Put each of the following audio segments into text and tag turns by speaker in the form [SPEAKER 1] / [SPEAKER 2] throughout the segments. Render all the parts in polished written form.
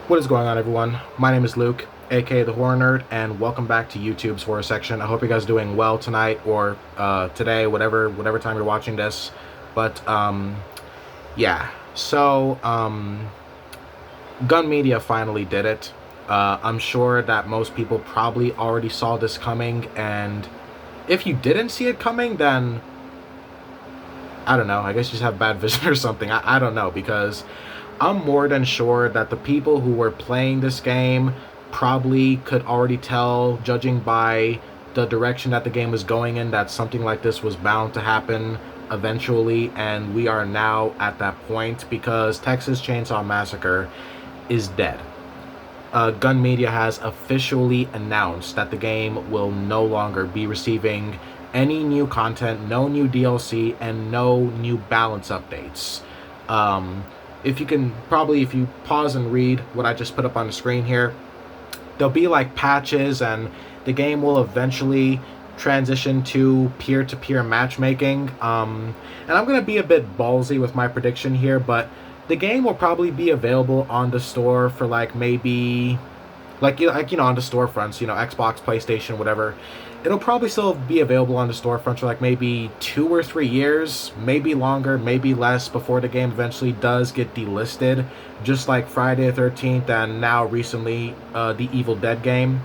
[SPEAKER 1] What is going on, everyone? My name is Luke, aka the Horror Nerd, and welcome back to YouTube's Horror Section. I hope you guys are doing well tonight or today, whatever time you're watching this. But yeah. So Gun Media finally did it. I'm sure that most people probably already saw this coming, and if you didn't see it coming, then I don't know. I guess you just have bad vision or something. I don't know, because I'm more than sure that the people who were playing this game probably could already tell, judging by the direction that the game was going in, that something like this was bound to happen eventually, and we are now at that point because Texas Chainsaw Massacre is dead. Gun Media has officially announced that the game will no longer be receiving any new content, no new DLC, and no new balance updates. If you pause and read what I just put up on the screen here, there'll be like patches, and the game will eventually transition to peer-to-peer matchmaking. And I'm going to be a bit ballsy with my prediction here, but the game will probably be available on the store for like maybe, on the storefronts, Xbox, PlayStation, whatever. It'll probably still be available on the storefront for like maybe 2 or 3 years, maybe longer, maybe less, before the game eventually does get delisted, just like Friday the 13th and now recently the Evil Dead game.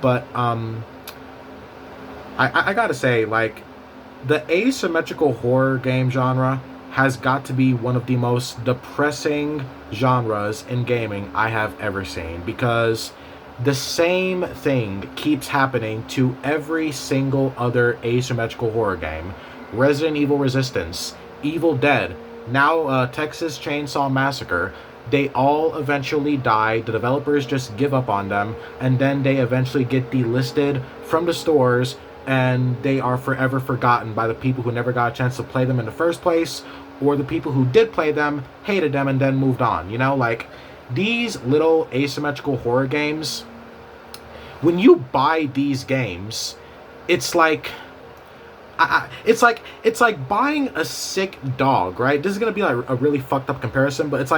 [SPEAKER 1] But I gotta say, like, the asymmetrical horror game genre has got to be one of the most depressing genres in gaming I have ever seen, because the same thing keeps happening to every single other asymmetrical horror game. Resident Evil Resistance, Evil Dead, now Texas Chainsaw Massacre. They all eventually die, the developers just give up on them, and then they eventually get delisted from the stores, and they are forever forgotten by the people who never got a chance to play them in the first place, or the people who did play them, hated them, and then moved on. These little asymmetrical horror games, when you buy these games, it's like it's like buying a sick dog, right? This is gonna be like a really fucked up comparison, but it's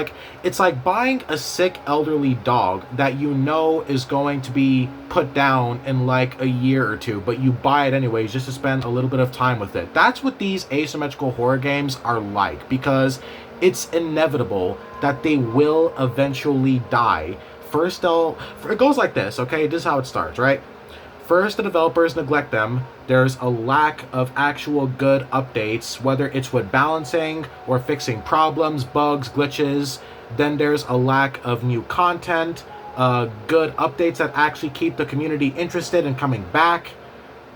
[SPEAKER 1] like buying a sick elderly dog that is going to be put down in like a year or two, but you buy it anyways just to spend a little bit of time with it. That's what these asymmetrical horror games are like, because it's inevitable that they will eventually die. First, it goes like this, okay? This is how it starts, right? First, the developers neglect them. There's a lack of actual good updates, whether it's with balancing or fixing problems, bugs, glitches. Then there's a lack of new content, good updates that actually keep the community interested in coming back.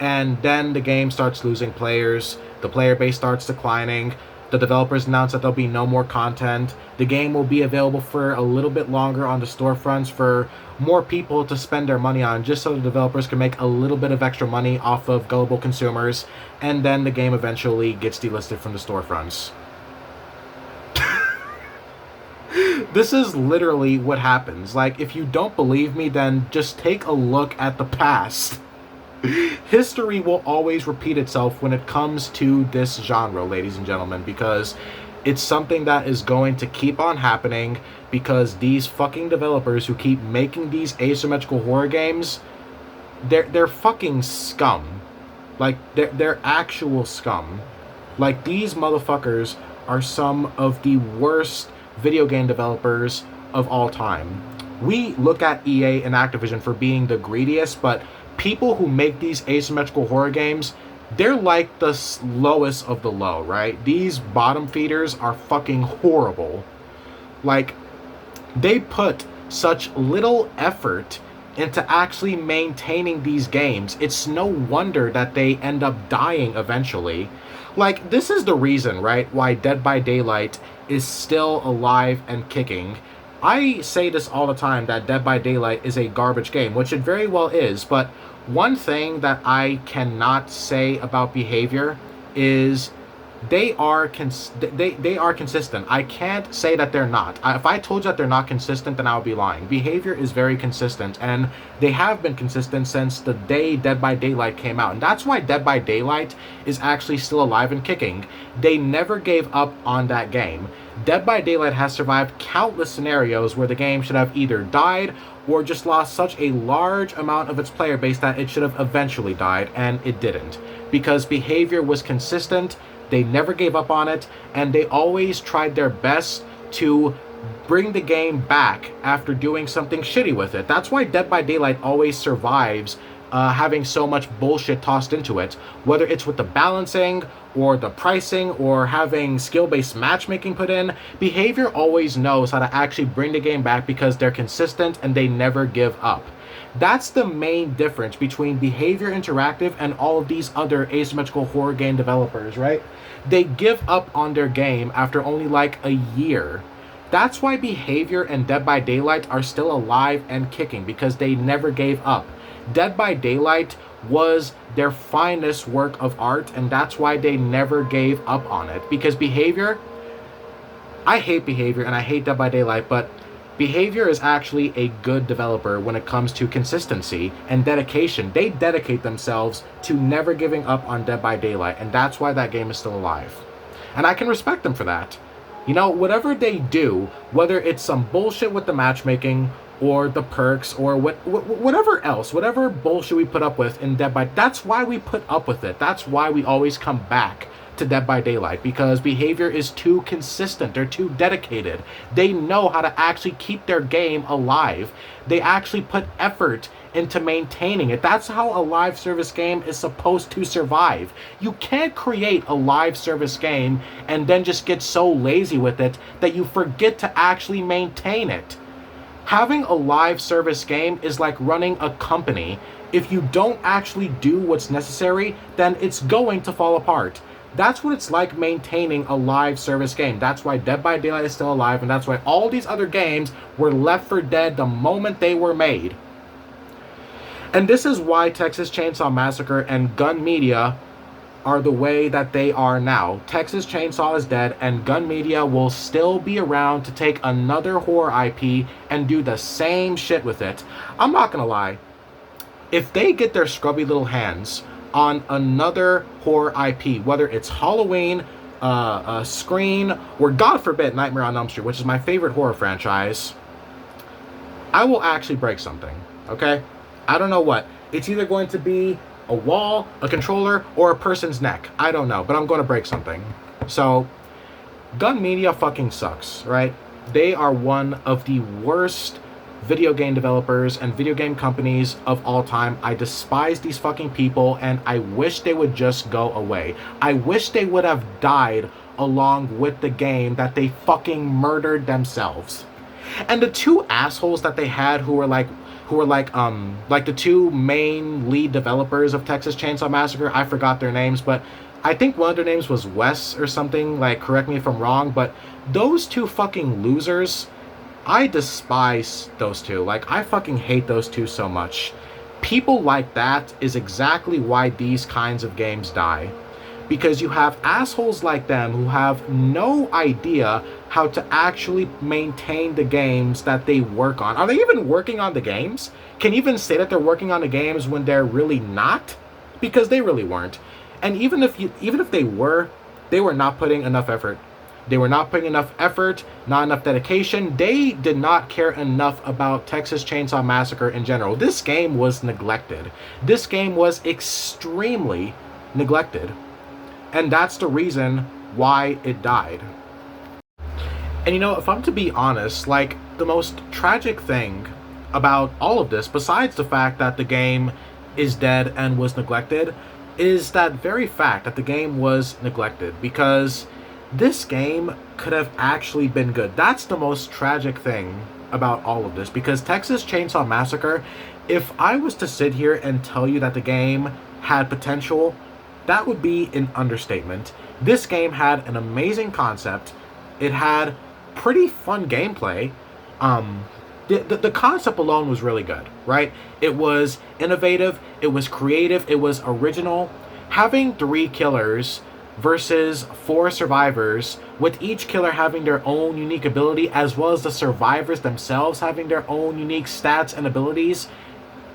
[SPEAKER 1] And then the game starts losing players. The player base starts declining. The developers announce that there'll be no more content. The game will be available for a little bit longer on the storefronts for more people to spend their money on, just so the developers can make a little bit of extra money off of gullible consumers. And then the game eventually gets delisted from the storefronts. This is literally what happens. Like, if you don't believe me, then just take a look at the past. History will always repeat itself when it comes to this genre, ladies and gentlemen, because it's something that is going to keep on happening, because these fucking developers who keep making these asymmetrical horror games, they're fucking scum. Like, they're actual scum. Like, these motherfuckers are some of the worst video game developers of all time. We look at EA and Activision for being the greediest, but people who make these asymmetrical horror games, they're like the lowest of the low, right? These bottom feeders are fucking horrible. Like, they put such little effort into actually maintaining these games. It's no wonder that they end up dying eventually. Like, this is the reason, right, why Dead by Daylight is still alive and kicking. I say this all the time, that Dead by Daylight is a garbage game, which it very well is, but one thing that I cannot say about behavior is they are consistent. I can't say that they're not. If I told you that they're not consistent, then I would be lying. Behavior is very consistent, and they have been consistent since the day Dead by Daylight came out. And that's why Dead by Daylight is actually still alive and kicking. They never gave up on that game. Dead by Daylight has survived countless scenarios where the game should have either died or just lost such a large amount of its player base that it should have eventually died, and it didn't. Because behavior was consistent, they never gave up on it, and they always tried their best to bring the game back after doing something shitty with it. That's why Dead by Daylight always survives having so much bullshit tossed into it, whether it's with the balancing or the pricing or having skill-based matchmaking put in. Behavior always knows how to actually bring the game back because they're consistent and they never give up. That's the main difference between Behavior Interactive and all of these other asymmetrical horror game developers, right? They give up on their game after only like a year. That's why Behavior and Dead by Daylight are still alive and kicking, because they never gave up. Dead by Daylight was their finest work of art, and that's why they never gave up on it. Because Behavior, I hate Behavior and I hate Dead by Daylight, but Behavior is actually a good developer when it comes to consistency and dedication. They dedicate themselves to never giving up on Dead by Daylight, and that's why that game is still alive. And I can respect them for that. You know, whatever they do, whether it's some bullshit with the matchmaking or the perks or whatever else, whatever bullshit we put up with in Dead by, that's why we put up with it. That's why we always come back to Dead by Daylight, because Behavior is too consistent. They're too dedicated. They know how to actually keep their game alive. They actually put effort into maintaining it. That's how a live service game is supposed to survive. You can't create a live service game and then just get so lazy with it that you forget to actually maintain it. Having a live service game is like running a company. If you don't actually do what's necessary, then it's going to fall apart. That's what it's like maintaining a live service game. That's why Dead by Daylight is still alive, and that's why all these other games were left for dead the moment they were made. And this is why Texas Chainsaw Massacre and Gun Media are the way that they are now. Texas Chainsaw is dead, and Gun Media will still be around to take another horror IP and do the same shit with it. I'm not gonna lie. If they get their scrubby little hands on another horror IP, whether it's Halloween, Scream, or God forbid Nightmare on Elm Street, which is my favorite horror franchise, I will actually break something, okay? I don't know what. It's either going to be a wall, a controller, or a person's neck. I don't know, but I'm going to break something. So, Gun Media fucking sucks, right? They are one of the worst video game developers and video game companies of all time. I despise these fucking people, and I wish they would just go away. I wish they would have died along with the game that they fucking murdered themselves. And the two assholes that they had who were like the two main lead developers of Texas Chainsaw Massacre, I forgot their names, but I think one of their names was Wes or something, like, correct me if I'm wrong, but those two fucking losers, I despise those two. Like, I fucking hate those two so much. People like that is exactly why these kinds of games die. Because you have assholes like them who have no idea how to actually maintain the games that they work on. Are they even working on the games? Can you even say that they're working on the games when they're really not? Because they really weren't. And even if they were not putting enough effort. They were not putting enough effort, not enough dedication. They did not care enough about Texas Chainsaw Massacre in general. This game was neglected. This game was extremely neglected. And that's the reason why it died. And you know, if I'm to be honest, like, the most tragic thing about all of this, besides the fact that the game is dead and was neglected, is that very fact that the game was neglected. Because this game could have actually been good. That's the most tragic thing about all of this. Because Texas Chainsaw Massacre, if I was to sit here and tell you that the game had potential, that would be an understatement. This game had an amazing concept. It had pretty fun gameplay. The concept alone was really good, right? It was innovative, it was creative, it was original. Having three killers versus 4 survivors, with each killer having their own unique ability, as well as the survivors themselves having their own unique stats and abilities.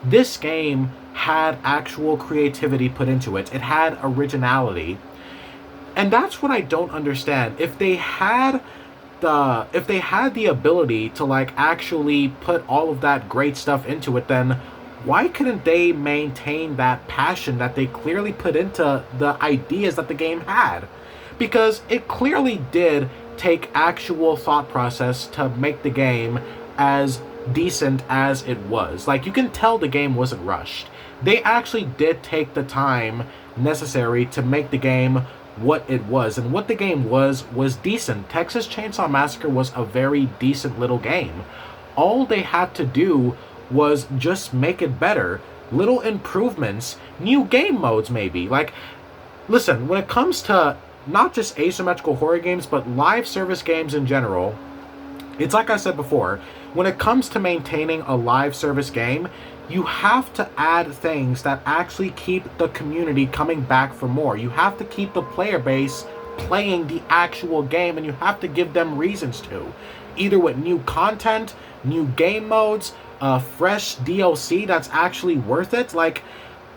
[SPEAKER 1] This game had actual creativity put into it. It had originality. And that's what I don't understand. If they had the ability to like actually put all of that great stuff into it, then why couldn't they maintain that passion that they clearly put into the ideas that the game had? Because it clearly did take actual thought process to make the game as decent as it was. Like, you can tell the game wasn't rushed. They actually did take the time necessary to make the game what it was, and what the game was decent. Texas Chainsaw Massacre was a very decent little game. All they had to do was just make it better. Little improvements, new game modes maybe. Like, listen, when it comes to not just asymmetrical horror games, but live service games in general, it's like I said before, when it comes to maintaining a live service game, you have to add things that actually keep the community coming back for more. You have to keep the player base playing the actual game, and you have to give them reasons to. Either with new content, new game modes, fresh DLC that's actually worth it. Like,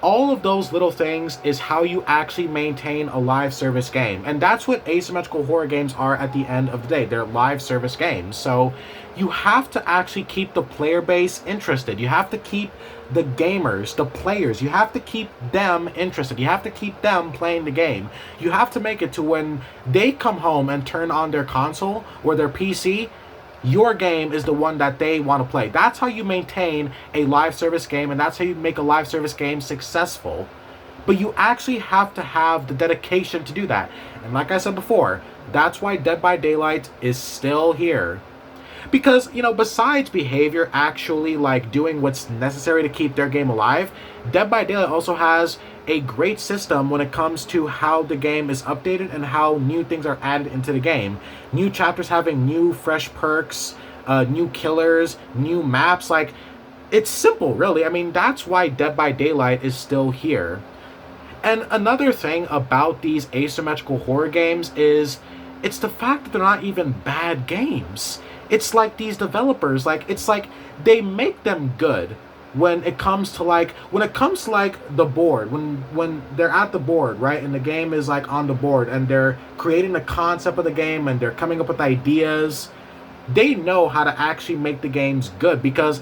[SPEAKER 1] all of those little things is how you actually maintain a live service game. And that's what asymmetrical horror games are at the end of the day. They're live service games. So you have to actually keep the player base interested. You have to keep the gamers, the players, you have to keep them interested. You have to keep them playing the game. You have to make it to when they come home and turn on their console or their PC, your game is the one that they want to play. That's how you maintain a live service game, and that's how you make a live service game successful. But you actually have to have the dedication to do that. And like I said before, that's why Dead by Daylight is still here. Because, you know, besides behavior actually like doing what's necessary to keep their game alive, Dead by Daylight also has a great system when it comes to how the game is updated and how new things are added into the game. New chapters having new fresh perks, new killers, new maps. Like, it's simple, really. I mean, that's why Dead by Daylight is still here. And another thing about these asymmetrical horror games is it's the fact that they're not even bad games. It's like these developers, like, it's like they make them good when it comes to like the board, when they're at the board, right, and the game is like on the board and they're creating the concept of the game and they're coming up with ideas. They know how to actually make the games good, because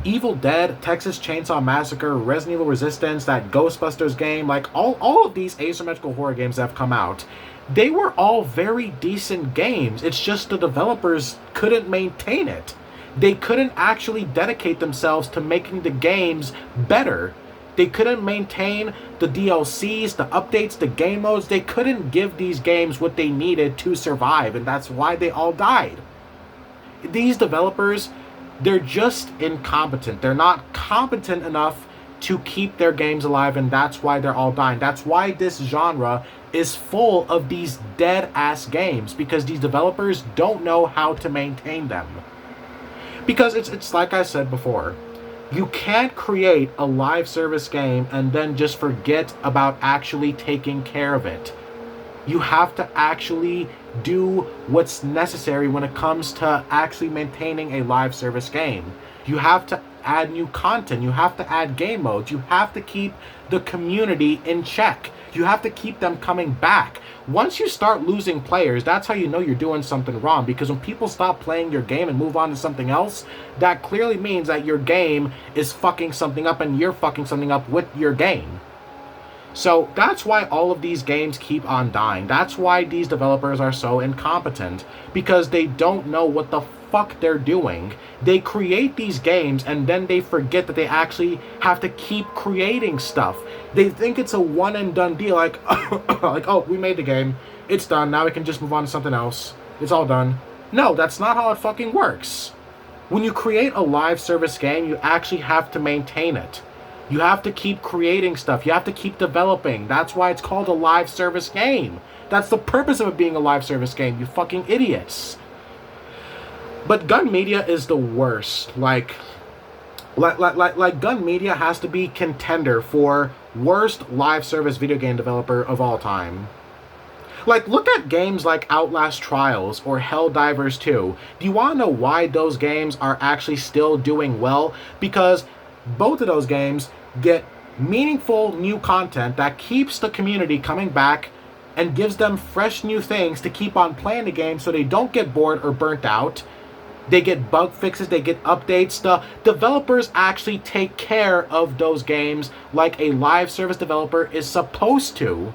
[SPEAKER 1] Evil Dead, Texas Chainsaw Massacre, Resident Evil Resistance, that Ghostbusters game, like all of these asymmetrical horror games that have come out, they were all very decent games. It's just the developers couldn't maintain it. They couldn't actually dedicate themselves to making the games better. They couldn't maintain the DLCs, the updates, the game modes. They couldn't give these games what they needed to survive, and that's why they all died. These developers, they're just incompetent. They're not competent enough to keep their games alive, and that's why they're all dying. That's why this genre is full of these dead-ass games, because these developers don't know how to maintain them. Because it's like I said before, you can't create a live service game and then just forget about actually taking care of it. You have to actually do what's necessary when it comes to actually maintaining a live service game. You have to add new content. You have to add game modes. You have to keep the community in check. You have to keep them coming back. Once you start losing players, that's how you know you're doing something wrong. Because when people stop playing your game and move on to something else, that clearly means that your game is fucking something up and you're fucking something up with your game. So that's why all of these games keep on dying. That's why these developers are so incompetent, because they don't know what the fuck they're doing. They create these games and then they forget that they actually have to keep creating stuff. They think it's a one and done deal, like, like, oh, we made the game, it's done, now we can just move on to something else, it's all done. No, that's not how it fucking works. When you create a live service game, you actually have to maintain it. You have to keep creating stuff. You have to keep developing. That's why it's called a live service game. That's the purpose of it being a live service game, you fucking idiots. But Gun Media is the worst. Like Gun Media has to be contender for worst live service video game developer of all time. Like, look at games like Outlast Trials or Helldivers 2. Do you want to know why those games are actually still doing well? Because both of those games get meaningful new content that keeps the community coming back and gives them fresh new things to keep on playing the game so they don't get bored or burnt out. They get bug fixes, they get updates. The developers actually take care of those games like a live service developer is supposed to.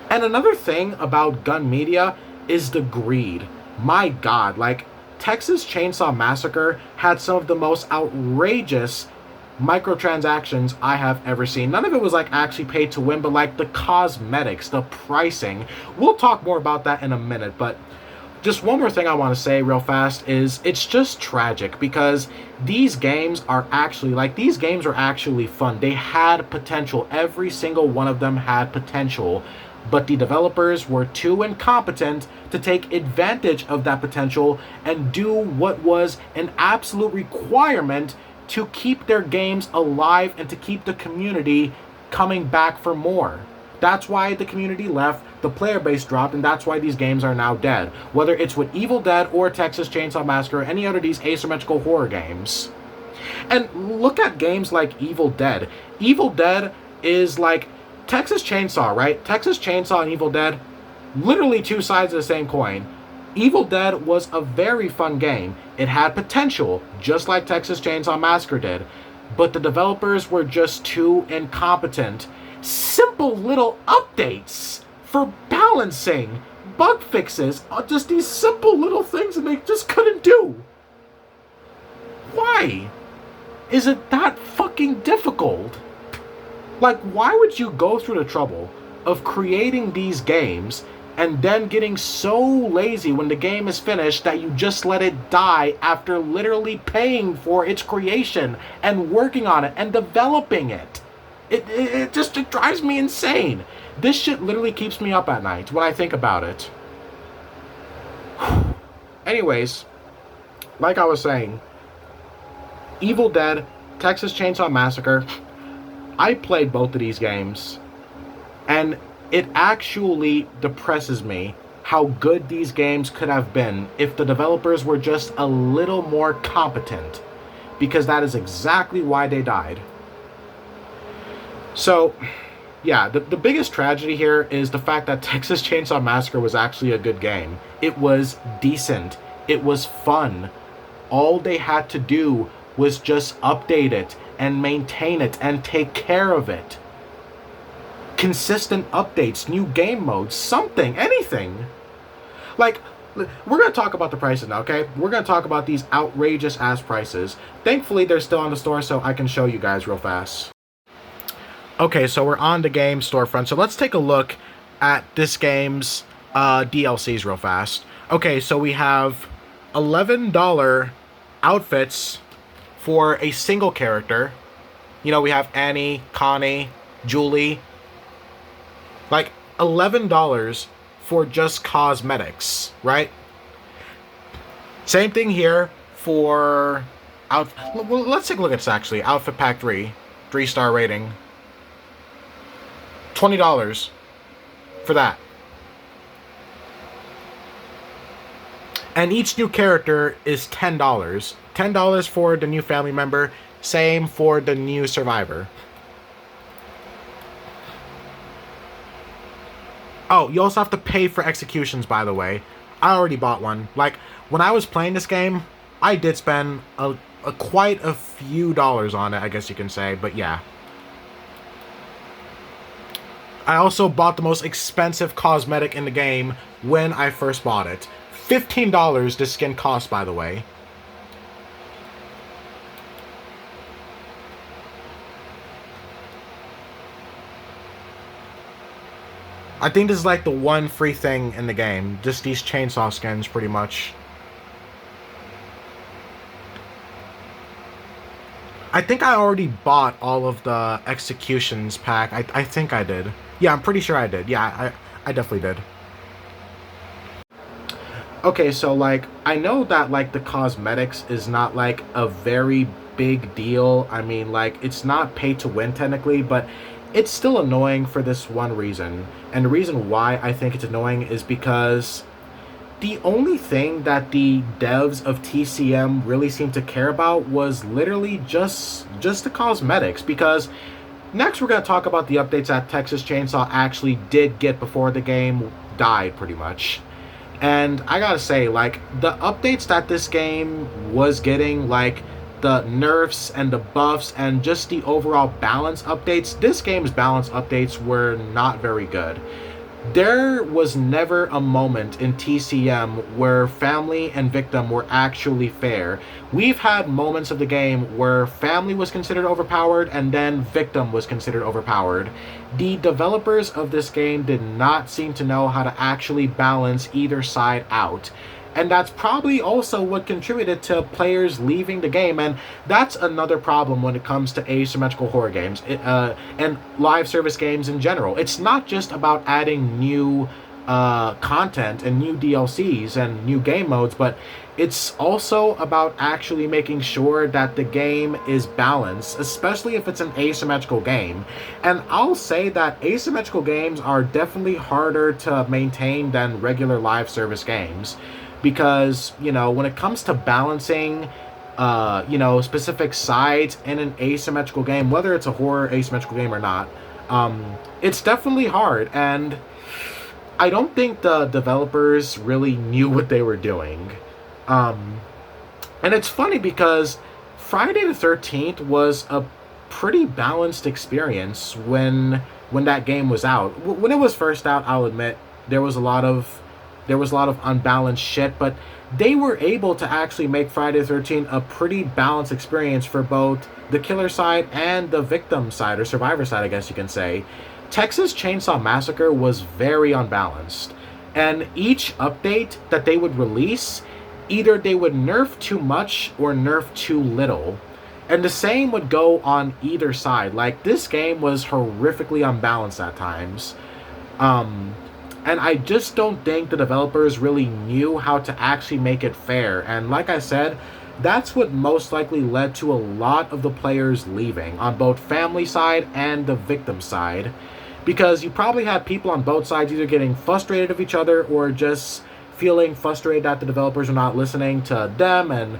[SPEAKER 1] And another thing about gun media is the greed. My God, like, Texas Chainsaw Massacre had some of the most outrageous microtransactions I have ever seen. None of it was like actually paid to win, but like the cosmetics, the pricing. We'll talk more about that in a minute, but just one more thing I want to say real fast is it's just tragic because these games are actually, like, these games are actually fun. They had potential. Every single one of them had potential, but the developers were too incompetent to take advantage of that potential and do what was an absolute requirement to keep their games alive and to keep the community coming back for more. That's why the community left, the player base dropped, and that's why these games are now dead. Whether it's with Evil Dead or Texas Chainsaw Massacre or any other of these asymmetrical horror games. And look at games like Evil Dead. Evil Dead is like Texas Chainsaw, right? Texas Chainsaw and Evil Dead, literally two sides of the same coin. Evil Dead was a very fun game. It had potential, just like Texas Chainsaw Massacre did. But the developers were just too incompetent. Simple little updates for balancing, bug fixes, just these simple little things that they just couldn't do. Why? Is it that fucking difficult? Like, why would you go through the trouble of creating these games and then getting so lazy when the game is finished that you just let it die after literally paying for its creation and working on it and developing it? It drives me insane. This shit literally keeps me up at night when I think about it. Anyways, like I was saying, Evil Dead, Texas Chainsaw Massacre, I played both of these games, and it actually depresses me how good these games could have been if the developers were just a little more competent, because that is exactly why they died. So, yeah, the biggest tragedy here is the fact that Texas Chainsaw Massacre was actually a good game. It was decent. It was fun. All they had to do was just update it and maintain it and take care of it. Consistent updates, new game modes, something, anything. Like, we're going to talk about the prices now, okay? We're going to talk about these outrageous ass prices. Thankfully, they're still on the store, so I can show you guys real fast. Okay, so we're on the game storefront. So let's take a look at this game's DLCs real fast. Okay, so we have $11 outfits for a single character. You know, we have Annie, Connie, Julie. Like, $11 for just cosmetics, right? Same thing here for well, let's take a look at this actually. Outfit Pack 3, 3-star rating. $20 for that. And each new character is $10. $10 for the new family member. Same for the new survivor. Oh, you also have to pay for executions, by the way. I already bought one. Like, when I was playing this game, I did spend quite a few dollars on it, I guess you can say. But yeah. I also bought the most expensive cosmetic in the game when I first bought it. $15 this skin cost, by the way. I think this is like the one free thing in the game. Just these chainsaw skins, pretty much. I think I already bought all of the executions pack. I think I did. Yeah, I'm pretty sure I did. Yeah, I definitely did. Okay, so, like, I know that, like, the cosmetics is not, like, a very big deal. I mean, like, it's not pay to win, technically, but it's still annoying for this one reason. And the reason why I think it's annoying is because the only thing that the devs of TCM really seemed to care about was literally just the cosmetics. Because next we're going to talk about the updates that Texas Chainsaw actually did get before the game died, pretty much. And I gotta say, like, the updates that this game was getting, like the nerfs and the buffs and just the overall balance updates, this game's balance updates were not very good. There was never a moment in TCM where family and victim were actually fair. We've had moments of the game where family was considered overpowered and then victim was considered overpowered. The developers of this game did not seem to know how to actually balance either side out. And that's probably also what contributed to players leaving the game. And that's another problem when it comes to asymmetrical horror games and live service games in general. It's not just about adding new content and new DLCs and new game modes, but it's also about actually making sure that the game is balanced, especially if it's an asymmetrical game. And I'll say that asymmetrical games are definitely harder to maintain than regular live service games. Because, you know, when it comes to balancing, you know, specific sides in an asymmetrical game, whether it's a horror asymmetrical game or not, it's definitely hard. And I don't think the developers really knew what they were doing. And it's funny because Friday the 13th was a pretty balanced experience when that game was out. When it was first out, I'll admit, there was a lot of unbalanced shit, but they were able to actually make Friday the 13th a pretty balanced experience for both the killer side and the victim side, or survivor side, I guess you can say. Texas Chainsaw Massacre was very unbalanced, and each update that they would release, either they would nerf too much or nerf too little. And the same would go on either side. Like, this game was horrifically unbalanced at times. And I just don't think the developers really knew how to actually make it fair. And like I said, that's what most likely led to a lot of the players leaving on both family side and the victim side. Because you probably had people on both sides either getting frustrated of each other or just feeling frustrated that the developers are not listening to them. And,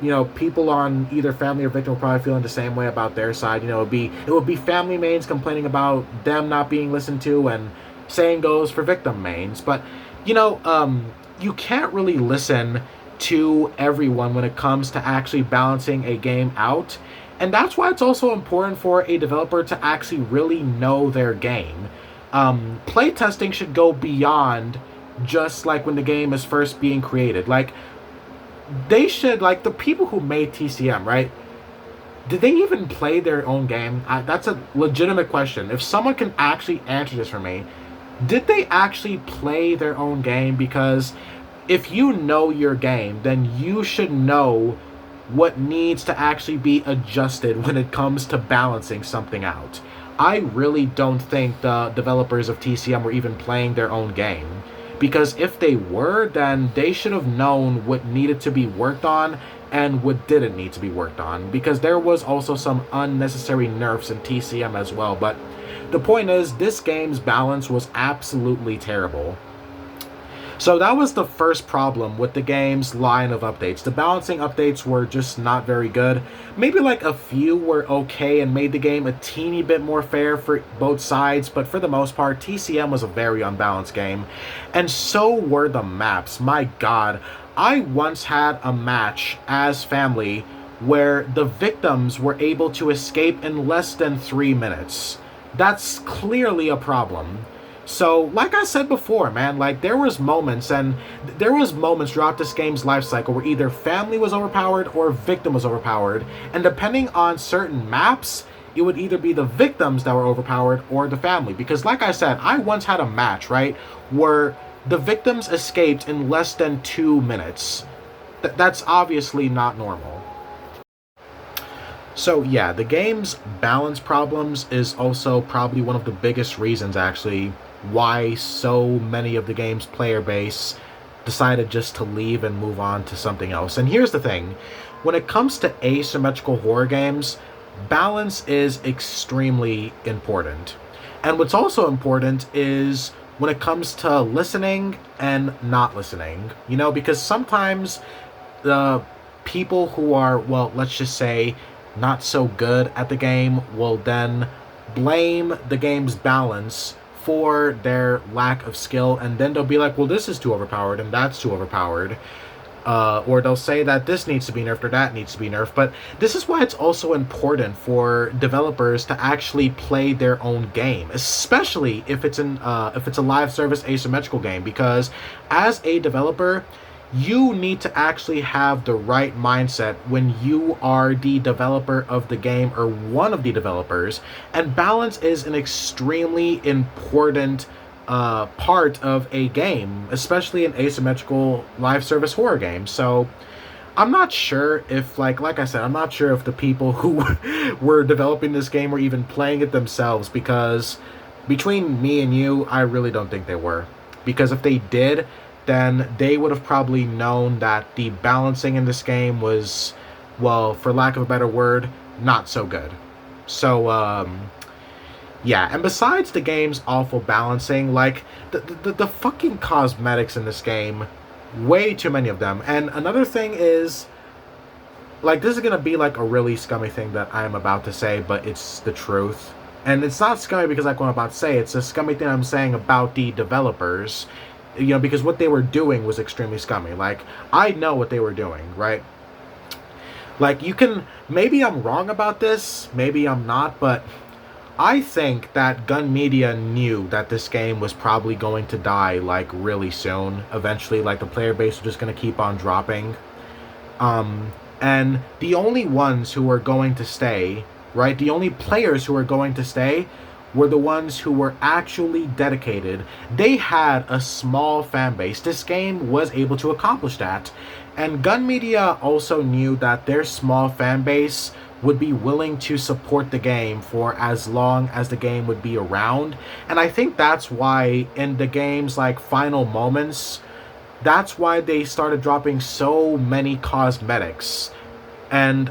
[SPEAKER 1] you know, people on either family or victim were probably feeling the same way about their side. You know, it would be family mains complaining about them not being listened to, and same goes for victim mains. But, you know, you can't really listen to everyone when it comes to actually balancing a game out. And that's why it's also important for a developer to actually really know their game. Playtesting should go beyond just like when the game is first being created. Like, they should, like, the people who made TCM, right? Did they even play their own game? That's a legitimate question. If someone can actually answer this for me, did they actually play their own game? Because if you know your game, then you should know what needs to actually be adjusted when it comes to balancing something out. I really don't think the developers of TCM were even playing their own game. Because if they were, then they should have known what needed to be worked on and what didn't need to be worked on. Because there was also some unnecessary nerfs in TCM as well. But the point is, this game's balance was absolutely terrible. So that was the first problem with the game's line of updates. The balancing updates were just not very good. Maybe like a few were okay and made the game a teeny bit more fair for both sides, but for the most part, TCM was a very unbalanced game. And so were the maps. My god, I once had a match as family where the victims were able to escape in less than 3 minutes. That's clearly a problem. So, like I said before, man, like, there was moments throughout this game's life cycle where either family was overpowered or victim was overpowered. And depending on certain maps, it would either be the victims that were overpowered or the family. Because, like I said, I once had a match, right, where the victims escaped in less than 2 minutes. That's obviously not normal. So yeah, the game's balance problems is also probably one of the biggest reasons, actually, why so many of the game's player base decided just to leave and move on to something else. And here's the thing, when it comes to asymmetrical horror games, balance is extremely important. And what's also important is when it comes to listening and not listening, because sometimes the people who are, well, let's just say, not so good at the game will then blame the game's balance for their lack of skill, and then they'll be like, well, this is too overpowered and that's too overpowered. Or they'll say that this needs to be nerfed or that needs to be nerfed. But this is why it's also important for developers to actually play their own game, especially if it's a live service asymmetrical game, because as a developer, you need to actually have the right mindset when you are the developer of the game or one of the developers, and balance is an extremely important part of a game, especially an asymmetrical live service horror game. So I'm not sure if, like I said, I'm not sure if the people who were developing this game were even playing it themselves, because between me and you, I really don't think they were. Because if they did, then they would have probably known that the balancing in this game was, well, for lack of a better word, not so good. So, yeah, and besides the game's awful balancing, like, the fucking cosmetics in this game, way too many of them. And another thing is, like, this is gonna be, like, a really scummy thing that I'm about to say, but it's the truth. And it's not scummy because like what I'm about to say, it's a scummy thing I'm saying about the developers, because what they were doing was extremely scummy. Like, I know what they were doing, right? Like, maybe I'm wrong about this, maybe I'm not, but I think that Gun Media knew that this game was probably going to die, like, really soon. Eventually, like, the player base was just going to keep on dropping. And the only ones who were going to stay, right, the only players who were going to stay were the ones who were actually dedicated. They had a small fan base. This game was able to accomplish that. And Gun Media also knew that their small fan base would be willing to support the game for as long as the game would be around. And I think that's why in the game's, like, final moments, that's why they started dropping so many cosmetics. And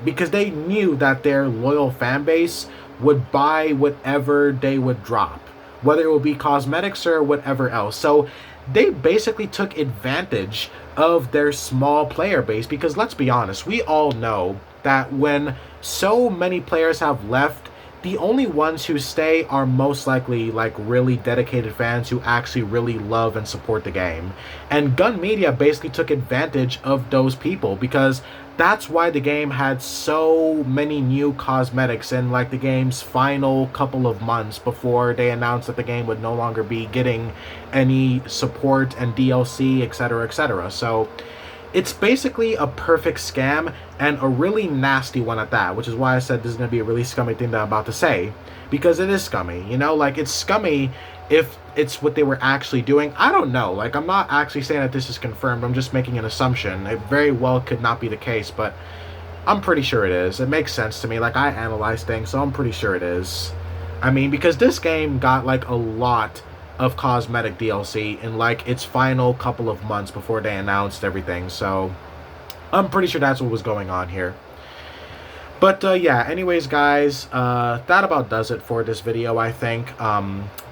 [SPEAKER 1] because they knew that their loyal fan base would buy whatever they would drop, whether it would be cosmetics or whatever else. So they basically took advantage of their small player base, because let's be honest, we all know that when so many players have left, the only ones who stay are most likely, like, really dedicated fans who actually really love and support the game. And Gun Media basically took advantage of those people, because that's why the game had so many new cosmetics in, like, the game's final couple of months before they announced that the game would no longer be getting any support and DLC, etc., etc. So it's basically a perfect scam, and a really nasty one at that, which is why I said this is going to be a really scummy thing that I'm about to say, because it is scummy, like, it's scummy if it's what they were actually doing. I don't know, like, I'm not actually saying that this is confirmed, I'm just making an assumption. It very well could not be the case, but I'm pretty sure it is. It makes sense to me, like, I analyze things, so I'm pretty sure it is. I mean, because this game got, like, a lot of cosmetic DLC in, like, its final couple of months before they announced everything, so I'm pretty sure that's what was going on here. But yeah, anyways, guys, that about does it for this video, I think.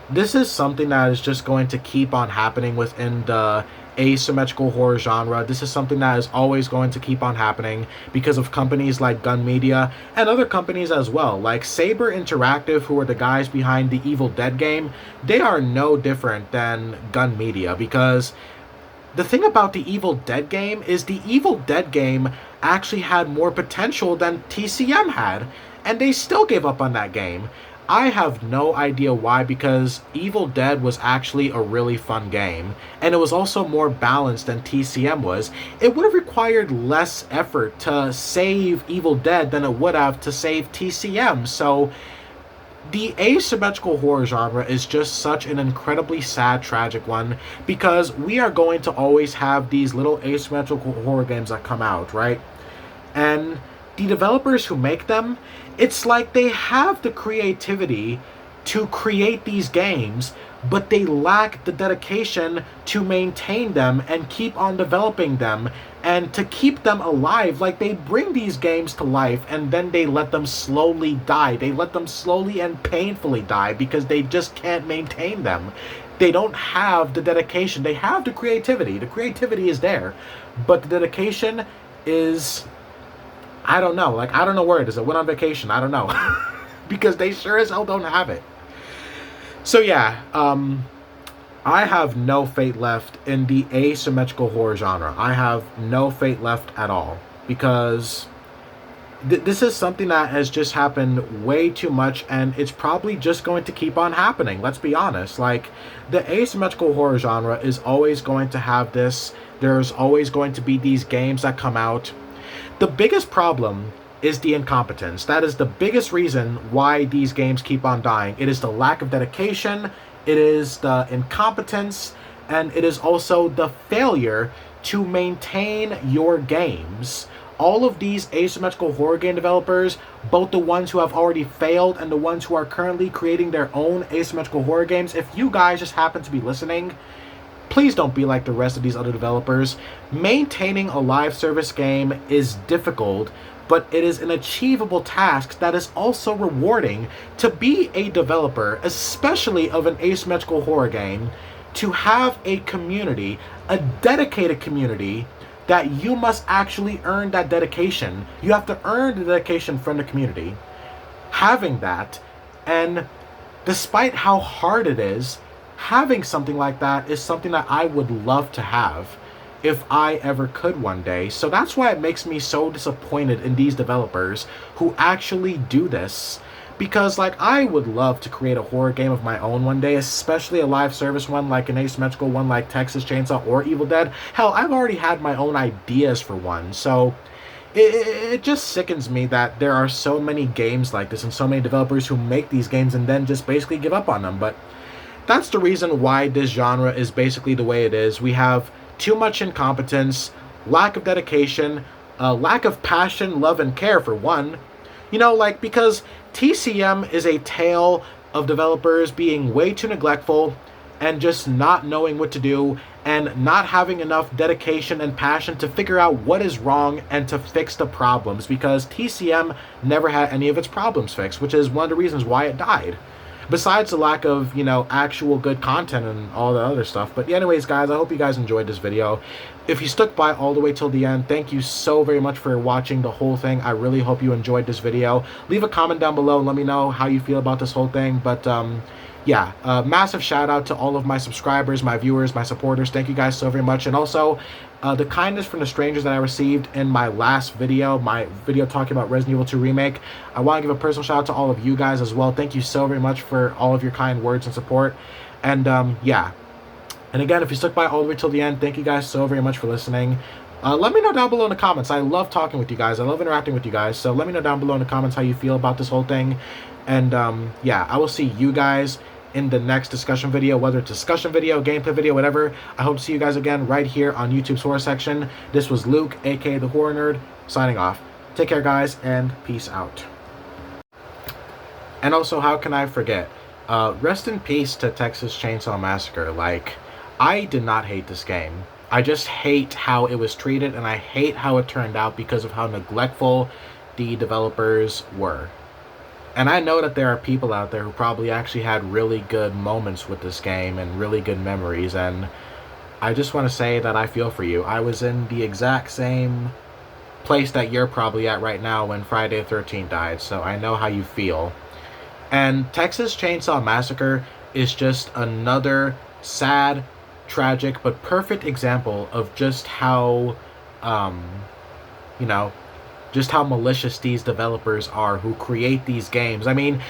[SPEAKER 1] This is something that is just going to keep on happening within the asymmetrical horror genre. This is something that is always going to keep on happening because of companies like Gun Media and other companies as well, like Saber Interactive, who are the guys behind the Evil Dead game. They are no different than Gun Media, because the thing about the Evil Dead game is the Evil Dead game actually had more potential than TCM had, and they still gave up on that game. I have no idea why, because Evil Dead was actually a really fun game, and it was also more balanced than TCM was. It would have required less effort to save Evil Dead than it would have to save TCM, so the asymmetrical horror genre is just such an incredibly sad, tragic one, because we are going to always have these little asymmetrical horror games that come out, right? And the developers who make them, it's like they have the creativity to create these games, but they lack the dedication to maintain them and keep on developing them And to keep them alive, like, they bring these games to life and then they let them slowly die. They let them slowly and painfully die because they just can't maintain them. They don't have the dedication. They have the creativity. The creativity is there, but the dedication is, I don't know. Like, I don't know where it is. I went on vacation. I don't know. Because they sure as hell don't have it. So yeah, I have no fate left in the asymmetrical horror genre. I have no fate left at all. Because this is something that has just happened way too much, and it's probably just going to keep on happening. Let's be honest. Like, the asymmetrical horror genre is always going to have this. There's always going to be these games that come out. The biggest problem is the incompetence. That is the biggest reason why these games keep on dying. It is the lack of dedication, it is the incompetence, and it is also the failure to maintain your games. All of these asymmetrical horror game developers, both the ones who have already failed and the ones who are currently creating their own asymmetrical horror games, if you guys just happen to be listening, please don't be like the rest of these other developers. Maintaining a live service game is difficult, but it is an achievable task that is also rewarding. To be a developer, especially of an asymmetrical horror game, to have a community, a dedicated community, that you must actually earn that dedication. You have to earn the dedication from the community. Having that, and despite how hard it is, having something like that is something that I would love to have if I ever could one day. So that's why it makes me so disappointed in these developers who actually do this. Because, like, I would love to create a horror game of my own one day, especially a live service one, like an asymmetrical one like Texas Chainsaw or Evil Dead. Hell, I've already had my own ideas for one. So it just sickens me that there are so many games like this and so many developers who make these games and then just basically give up on them. But that's the reason why this genre is basically the way it is. We have too much incompetence, lack of dedication, lack of passion, love, and care for one. You know, like, because TCM is a tale of developers being way too neglectful and just not knowing what to do and not having enough dedication and passion to figure out what is wrong and to fix the problems, because TCM never had any of its problems fixed, which is one of the reasons why it died. Besides the lack of, you know, actual good content and all the other stuff. But anyways, guys, I hope you guys enjoyed this video. If you stuck by all the way till the end, thank you so very much for watching the whole thing. I really hope you enjoyed this video. Leave a comment down below and let me know how you feel about this whole thing. But yeah, massive shout out to all of my subscribers, my viewers, my supporters. Thank you guys so very much. And also, the kindness from the strangers that I received in my last video, my video talking about Resident Evil 2 Remake. I want to give a personal shout out to all of you guys as well. Thank you so very much for all of your kind words and support. And yeah. And again, if you stuck by all the way till the end, thank you guys so very much for listening. Let me know down below in the comments. I love talking with you guys. I love interacting with you guys. So let me know down below in the comments how you feel about this whole thing. And yeah, I will see you guys in the next discussion video, whether it's discussion video, gameplay video, whatever. I hope to see you guys again right here on YouTube's horror section. This was Luke, aka the Horror Nerd, signing off. Take care, guys, and peace out. And also, how can I forget? Rest in peace to Texas Chainsaw Massacre. Like, I did not hate this game. I just hate how it was treated, and I hate how it turned out because of how neglectful the developers were. And I know that there are people out there who probably actually had really good moments with this game and really good memories, and I just want to say that I feel for you. I was in the exact same place that you're probably at right now when Friday the 13th died, so I know how you feel. And Texas Chainsaw Massacre is just another sad, tragic, but perfect example of just how, you know, just how malicious these developers are who create these games. I mean,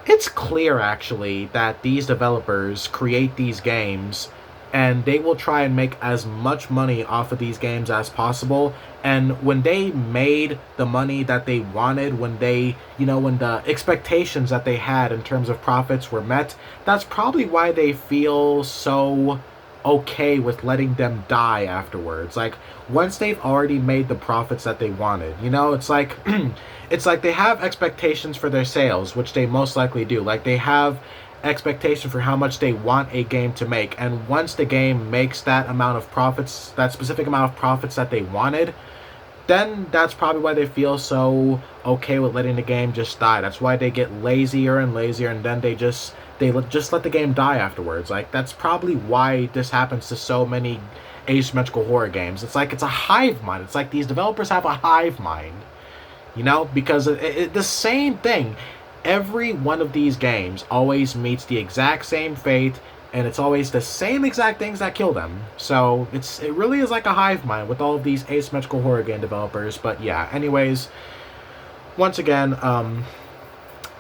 [SPEAKER 1] it's clear actually that these developers create these games and they will try and make as much money off of these games as possible. And when they made the money that they wanted, when they, you know, when the expectations that they had in terms of profits were met, that's probably why they feel so okay with letting them die afterwards. Like, once they've already made the profits that they wanted, you know, it's like it's like they have expectations for their sales, which they most likely do. Like, they have expectation for how much they want a game to make. And once the game makes that amount of profits, that specific amount of profits that they wanted, then that's probably why they feel so okay with letting the game just die. That's why they get lazier and lazier, and then they just let the game die afterwards. Like, that's probably why this happens to so many asymmetrical horror games. It's like it's a hive mind. It's like these developers have a hive mind, you know, because the same thing. Every one of these games always meets the exact same fate, and it's always the same exact things that kill them. So it really is like a hive mind with all of these asymmetrical horror game developers. But yeah, anyways, once again,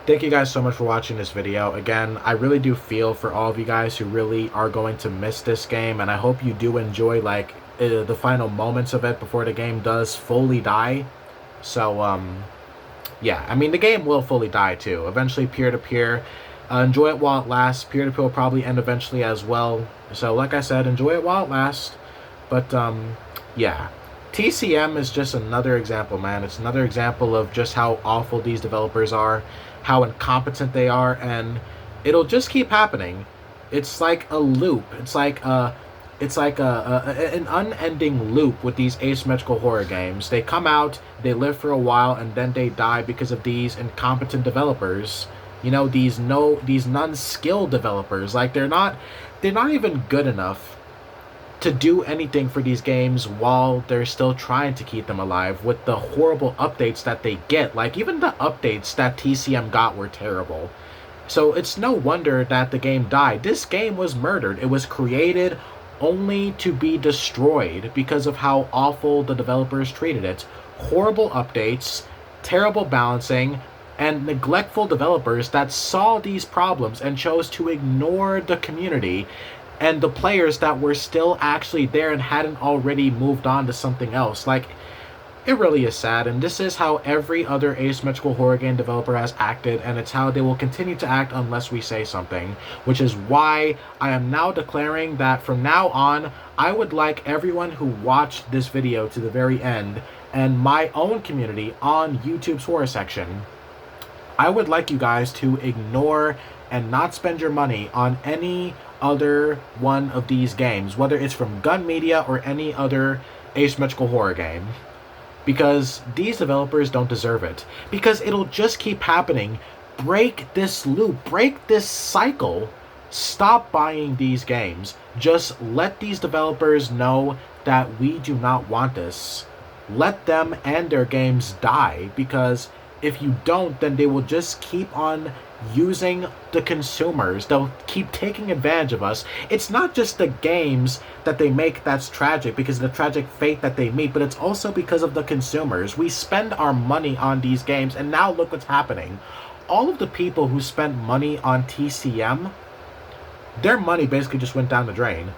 [SPEAKER 1] thank you guys so much for watching this video. Again, I really do feel for all of you guys who really are going to miss this game, and I hope you do enjoy like the final moments of it before the game does fully die. So yeah, I mean, the game will fully die too. Eventually, peer-to-peer. Enjoy it while it lasts. Peer-to-peer will probably end eventually as well. So, like I said, enjoy it while it lasts. But, yeah. TCM is just another example, man. It's another example of just how awful these developers are, how incompetent they are, and it'll just keep happening. It's like a loop. It's like an unending loop with these asymmetrical horror games. They come out, they live for a while, and then they die because of these incompetent developers. You know, these non-skilled developers. Like, they're not even good enough to do anything for these games while they're still trying to keep them alive with the horrible updates that they get. Like, even the updates that TCM got were terrible. So it's no wonder that the game died. This game was murdered. It was created only to be destroyed because of how awful the developers treated it. Horrible updates, terrible balancing, and neglectful developers that saw these problems and chose to ignore the community and the players that were still actually there and hadn't already moved on to something else. Like, it really is sad, and this is how every other asymmetrical horror game developer has acted, and it's how they will continue to act unless we say something, which is why I am now declaring that from now on, I would like everyone who watched this video to the very end, and my own community on YouTube's horror section, I would like you guys to ignore and not spend your money on any other one of these games, whether it's from Gun Media or any other asymmetrical horror game. Because these developers don't deserve it. Because it'll just keep happening. Break this loop. Break this cycle. Stop buying these games. Just let these developers know that we do not want this. Let them and their games die. Because if you don't, then they will just keep on using the consumers. They'll keep taking advantage of us. It's not just the games that they make that's tragic because of the tragic fate that they meet, but it's also because of the consumers. We spend our money on these games, and now look what's happening. All of the people who spent money on TCM, their money basically just went down the drain.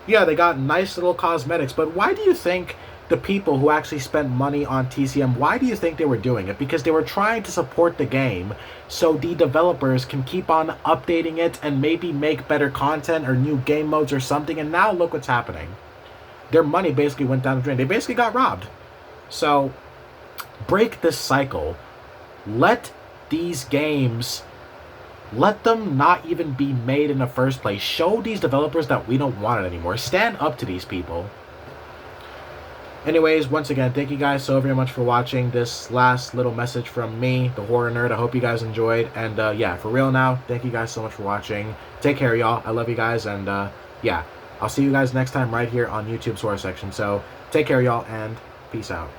[SPEAKER 1] Yeah, they got nice little cosmetics, but why do you think the people who actually spent money on TCM, why do you think they were doing it? Because they were trying to support the game so the developers can keep on updating it and maybe make better content or new game modes or something, and now look what's happening. Their money basically went down the drain. They basically got robbed. So, break this cycle. Let these games, let them not even be made in the first place. Show these developers that we don't want it anymore. Stand up to these people. Anyways, once again, thank you guys so very much for watching this last little message from me, the horror nerd. I hope you guys enjoyed. And yeah, for real now, thank you guys so much for watching. Take care, y'all. I love you guys. And yeah, I'll see you guys next time right here on YouTube's horror section. So take care, y'all, and peace out.